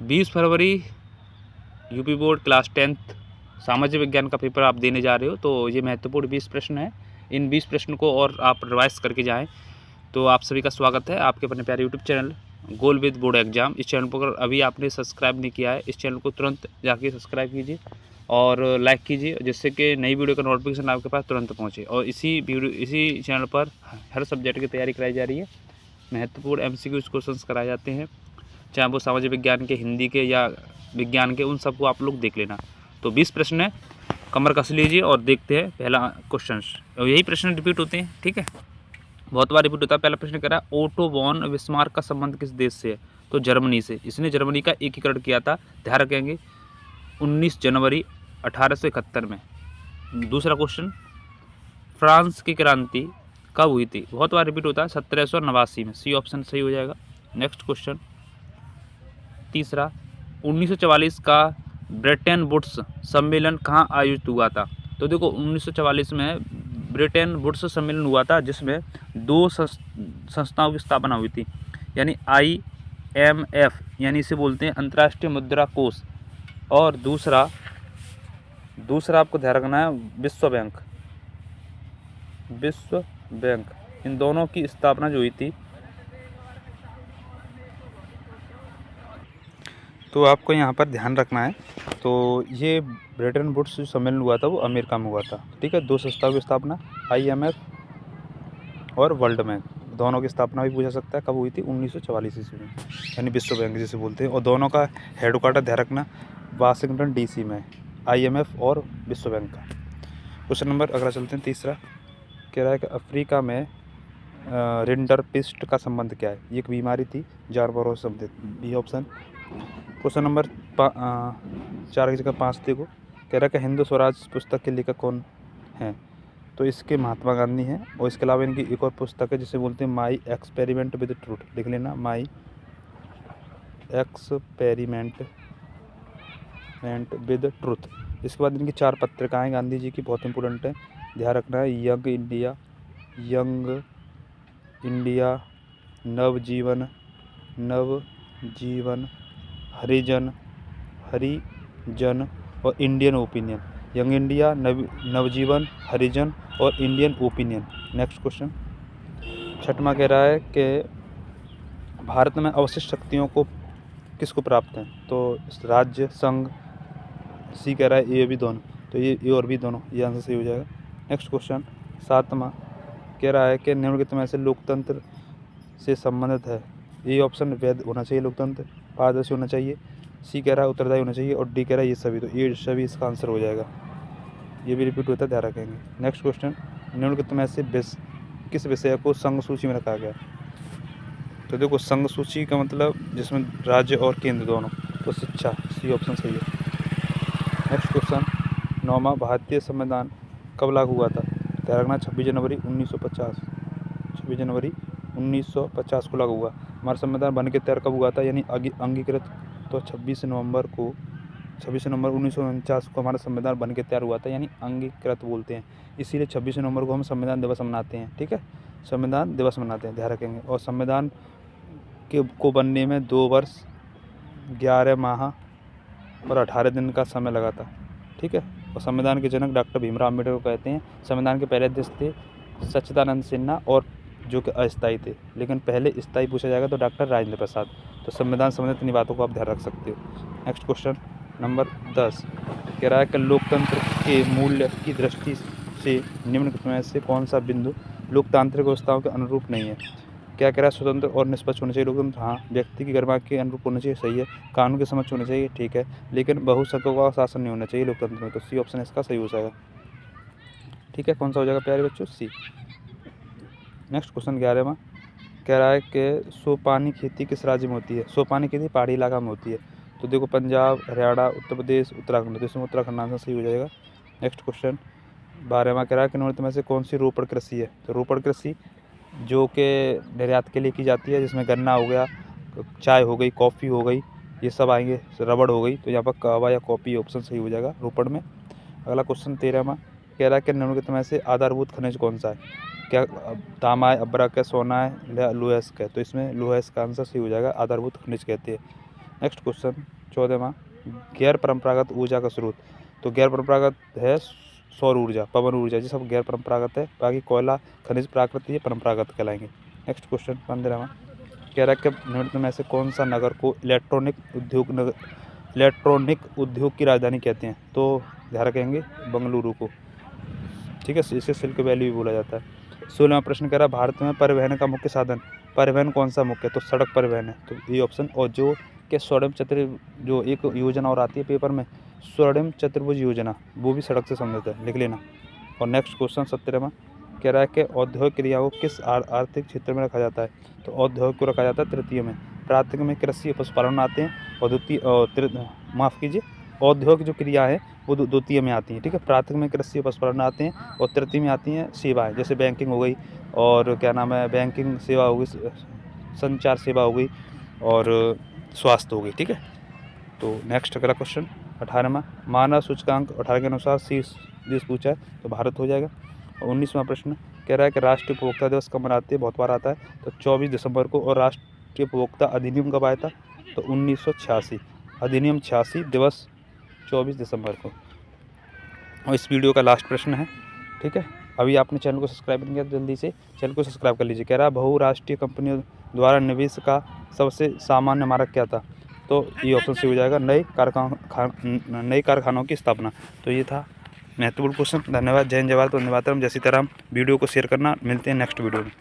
20 फरवरी UP board class 10th सामाजिक विज्ञान का पेपर आप देने जा रहे हो, तो ये महत्वपूर्ण 20 प्रश्न है। इन 20 प्रश्न को और आप रिवाइज करके जाएं। तो आप सभी का स्वागत है आपके अपने प्यारे YouTube channel goal with board exam. इस चैनल पर अभी आपने सब्सक्राइब नहीं किया है, इस चैनल को तुरंत जाके सब्सक्राइब कीजिए और लाइक कीजिए, जिससे कि नई वीडियो का नोटिफिकेशन आपके पास तुरंत पहुँचे। और इसी चैनल पर हर सब्जेक्ट की तैयारी कराई जा रही है। महत्वपूर्ण MCQ क्वेश्चंस कराए जाते हैं, चाहे वो सामाजिक विज्ञान के, हिंदी के या विज्ञान के, उन सबको आप लोग देख लेना। तो 20 प्रश्न है, कमर कस लीजिए और देखते हैं पहला क्वेश्चन। और यही प्रश्न रिपीट होते हैं, ठीक है, बहुत बार रिपीट होता है। पहला प्रश्न कह रहा है ओटो वॉन बिस्मार्क का संबंध किस देश से है? तो जर्मनी से। इसने जर्मनी का एकीकरण किया था, ध्यान रखेंगे, 19 जनवरी 1871 में। दूसरा क्वेश्चन, फ्रांस की क्रांति कब हुई थी? बहुत बार रिपीट होता है, 1789 में। सी ऑप्शन सही हो जाएगा। नेक्स्ट क्वेश्चन, तीसरा, 1944 का ब्रेटन वुड्स सम्मेलन कहाँ आयोजित हुआ था? तो देखो 1944 में ब्रेटन वुड्स सम्मेलन हुआ था, जिसमें दो संस्थाओं की स्थापना हुई थी, यानी IMF, यानी इसे बोलते हैं अंतर्राष्ट्रीय मुद्रा कोष, और दूसरा आपको ध्यान रखना है विश्व बैंक। इन दोनों की स्थापना जो हुई थी, तो आपको यहाँ पर ध्यान रखना है। तो ये ब्रेटन वुड्स जो सम्मेलन हुआ था वो अमेरिका में हुआ था, ठीक है। दो संस्थाओं की स्थापना, IMF और वर्ल्ड बैंक, दोनों की स्थापना भी पूछा सकता है, कब हुई थी? 1944 ईस्वी में, यानी विश्व बैंक जिसे बोलते हैं। और दोनों का हेडक्वार्टर ध्यान रखना वाशिंगटन DC में, IMF और विश्व बैंक का। क्वेश्चन नंबर अगला चलते हैं, तीसरा कह रहा है कि अफ्रीका में रिंडरपिस्ट का संबंध क्या है? ये एक बीमारी थी जानवरों से संबंधित, बी ऑप्शन। क्वेश्चन नंबर 4 की जगह 5 देखो, कह रहा है कि हिंदू स्वराज पुस्तक के लेखक कौन हैं? तो इसके महात्मा गांधी हैं। और इसके अलावा इनकी एक और पुस्तक है जिसे बोलते हैं माई एक्सपेरिमेंट विद ट्रूथ, लिख लेना, माई एक्सपेरिमेंट विद ट्रूथ। इसके बाद इनकी 4 पत्रिकाएं गांधी जी की, बहुत इंपॉर्टेंट है, ध्यान रखना है, यंग इंडिया, नवजीवन, हरिजन और इंडियन ओपिनियन। यंग इंडिया, नवजीवन, हरिजन और इंडियन ओपिनियन। नेक्स्ट क्वेश्चन, छठवां कह रहा है कि भारत में अवशिष्ट शक्तियों को किसको प्राप्त हैं? तो राज्य, संघ, सी कह रहा है ए भी दोनों, तो ये और भी दोनों, ये आंसर सही हो जाएगा। नेक्स्ट क्वेश्चन, 7वां कह रहा है कि निम्नलिखित में से लोकतंत्र से संबंधित है? ए ऑप्शन वैध होना चाहिए लोकतंत्र, पारदर्शी होना चाहिए, सी कह रहा है उत्तरदायी होना चाहिए, और डी कह रहा है ये सभी। तो ये सभी इसका आंसर हो जाएगा, ये भी रिपीट होता है, ध्यान रखेंगे। नेक्स्ट क्वेश्चन, निम्नलिखित में से किस विषय को संघ सूची में रखा गया? तो देखो संघ सूची का मतलब जिसमें राज्य और केंद्र दोनों, तो शिक्षा, सी ऑप्शन सही है। नेक्स्ट क्वेश्चन, 9वां, भारतीय संविधान कब लागू हुआ था? ध्यान रखना 26 जनवरी 1950, 26 जनवरी 1950 को लागू हुआ। हमारा संविधान बन के तैयार कब हुआ था, यानी अंगीकृत? तो 26 नवंबर 1949 को हमारा संविधान बन के तैयार हुआ था, यानी अंगीकृत बोलते हैं। इसीलिए 26 नवंबर को हम संविधान दिवस मनाते हैं, ठीक है, संविधान दिवस मनाते हैं, ध्यान रखेंगे। और संविधान को बनने में 2 वर्ष 11 माह और 18 दिन का समय लगा था, ठीक है। और संविधान के जनक डॉक्टर भीमराव अम्बेडकर को कहते हैं। संविधान के पहले अध्यक्ष थे सच्चिदानंद सिन्हा, और जो कि अस्थायी थे, लेकिन पहले स्थायी पूछा जाएगा तो डॉक्टर राजेंद्र प्रसाद। तो संविधान संबंधित इन बातों को आप ध्यान रख सकते हो। नेक्स्ट क्वेश्चन नंबर 10 कह रहा है कि लोकतंत्र के मूल्य की दृष्टि से निम्नलिखित में से कौन सा बिंदु लोकतांत्रिक व्यवस्थाओं के अनुरूप नहीं है? क्या कह रहा है? स्वतंत्र और निष्पक्ष होना चाहिए लोकतंत्र, हाँ। व्यक्ति की गरिमा के अनुरूप होना चाहिए, सही है। कानून के समक्ष होना चाहिए, ठीक है, लेकिन बहुसंख्यकों का शासन नहीं होना चाहिए लोकतंत्र में, तो सी ऑप्शन इसका सही हो जाएगा, ठीक है। कौन सा हो जाएगा प्यारे बच्चों? सी। नेक्स्ट क्वेश्चन 11वां कह रहा है कि सोपानी खेती किस राज्य में होती है? सोपानी खेती पहाड़ी इलाका में होती है, तो देखो पंजाब, हरियाणा, उत्तर प्रदेश, उत्तराखंड, तो इसमें उत्तराखंड आंसर सही हो जाएगा। नेक्स्ट क्वेश्चन 12वां कह रहा है कि निम्नलिखित में से कौन सी रोपड़ कृषि है? तो रोपड़ कृषि जो कि निर्यात के लिए की जाती है, जिसमें गन्ना हो गया, चाय हो गई, कॉफ़ी हो गई, ये सब आएंगे, रबड़ हो गई, तो यहाँ पर कहवा या कॉफ़ी ऑप्शन सही हो जाएगा रोपड़ में। अगला क्वेश्चन 13वां कह रहा है कि निम्नलिखित में से आधारभूत खनिज कौन सा है? क्या तांबा है, अब्रक है, सोना है, लोहेस्क है? तो इसमें लोहेस्क का आंसर सही हो जाएगा, आधारभूत खनिज कहते हैं। नेक्स्ट क्वेश्चन 14वां, गैर परंपरागत ऊर्जा का स्रोत। तो गैर परंपरागत है सौर ऊर्जा, पवन ऊर्जा, ये सब गैर परंपरागत है। बाकी कोयला, खनिज, प्राकृतिक ये परंपरागत कहलाएंगे। नेक्स्ट क्वेश्चन 15वां, कह रहा है कि निम्न में से कौन सा नगर को इलेक्ट्रॉनिक उद्योग की राजधानी कहते हैं। तो ध्यान रखेंगे बंगलुरु को, ठीक है, इसे सिल्क वैली भी बोला जाता है। 16वां प्रश्न कह रहा है भारत में परिवहन का मुख्य साधन, परिवहन कौन सा मुख्य है। तो सड़क परिवहन है, तो ये ऑप्शन। और जो कि स्वर्णिम चतुर्भुज, जो एक योजना और आती है पेपर में, स्वर्णिम चतुर्भुज योजना, वो भी सड़क से संबंधित है, लिख लेना। और नेक्स्ट क्वेश्चन 17वां कह रहा है कि औद्योगिक क्रियाओं को किस आर्थिक क्षेत्र में रखा जाता है। तो औद्योगिक को रखा जाता है तृतीय में। प्राथमिक में कृषि और पशुपालन आते हैं, और द्वितीय माफ़ कीजिए, औद्योगिक जो क्रिया है वो द्वितीय में आती है, ठीक है। प्राथमिक में कृषि और पशुपालन आते हैं, और तृतीय में आती हैं सेवाएं, जैसे बैंकिंग हो गई, और क्या नाम है, बैंकिंग सेवा हो गई, संचार सेवा हो गई, और स्वास्थ्य हो गई, ठीक है। तो नेक्स्ट अगला क्वेश्चन 18वां, मानव सूचकांक 18 के अनुसार शीर्ष देश पूछा है, तो भारत हो जाएगा। और 19वां प्रश्न कह रहा है कि राष्ट्रीय उपभोक्ता दिवस कब मनाते हैं, बहुत बार आता है, तो 24 दिसंबर को। और राष्ट्रीय उपभोक्ता अधिनियम कब आया था, तो 1986, अधिनियम 86, दिवस 24 दिसंबर को। और इस वीडियो का लास्ट प्रश्न है, ठीक है। अभी आपने चैनल को सब्सक्राइब नहीं किया तो जल्दी से चैनल को सब्सक्राइब कर लीजिए। कह रहा है बहुराष्ट्रीय कंपनियों द्वारा निवेश का सबसे सामान्य मार्ग क्या था। तो ये ऑप्शन से हो जाएगा नए कारखानों की स्थापना। तो ये था महत्वपूर्ण क्वेश्चन। धन्यवाद। जय हिंद, जय भारत, वंदे मातरम, जय सीताराम। वीडियो को शेयर करना। मिलते हैं नेक्स्ट वीडियो में।